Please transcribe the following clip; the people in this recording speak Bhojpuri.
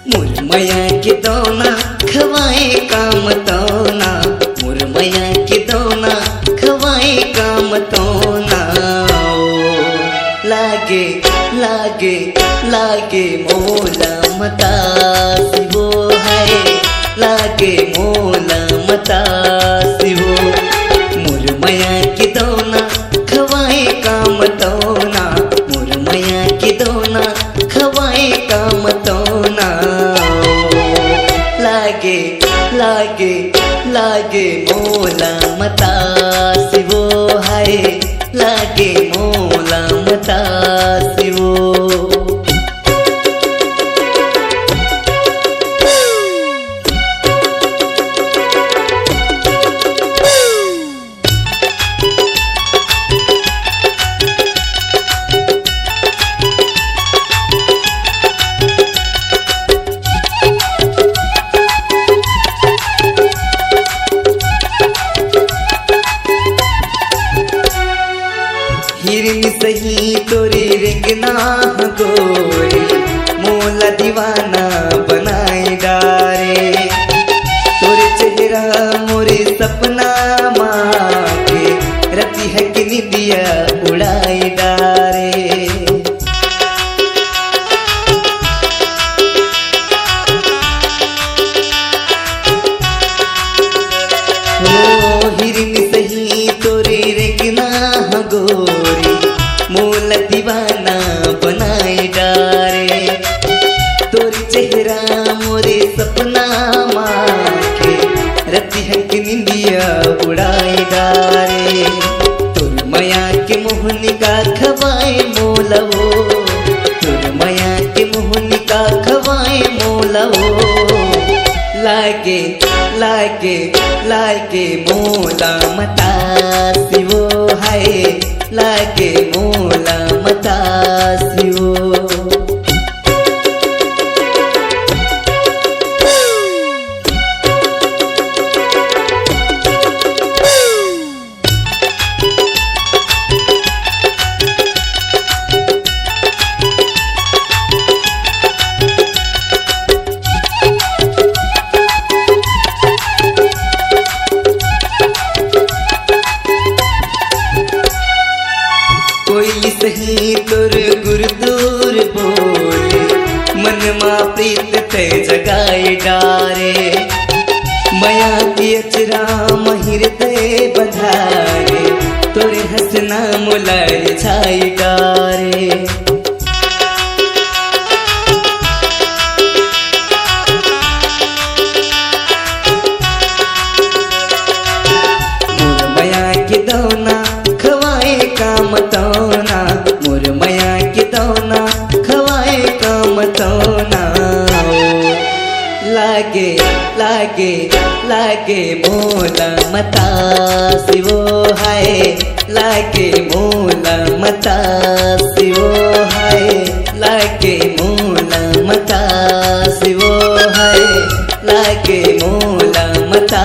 मुरमया के दोना खवाए काम तोना, मुरमया के दोना खवाए काम तोना। लागे लागे लागे मोला मता शिवो है, लागे मोला मता शिवो। मुरमया के दोना खवाए काम तोना, मुरमया के दोना खवाए काम तोना। लागे लागे लागे मोला मता शिवो है, लागे मोला मता शिवो। हिरन सही तोरी रिंगना गोरी, मोला दीवाना बनाई डारे। तोरे चेहरा मोरे सपना माके, रति है कि निदिया उड़ाई डारे। ओ हिरन सही तोरे रिंगना गोरी, मोला दीवाना बनाए डारे। तोरी चेहरा मोरे सपना माके, रति है कि निंदिया उड़ाए डारे। तुर मया के मोहनी का खवाए मोलवो, तुर मया के मोहनी का खवाए मोलवो। लागे लागे लागे मोला मता शिवो है, लागे मोला मता शिवो। कोई सही तुर गुरदूर बोले, मन मा प्रीत ते जगाए डारे। मया की अचरा महिर ते बधारे, तोरे हसना मुलाय छाई डारे। मुरमया के दोना खवाए काम तोना, मुरमया के दोना खवाए काम तोना। लागे लागे लागे मोला मता शिवो है, लागे मोला मता शिवो है, लागे मोला मता शिवो है, लागे मोला मता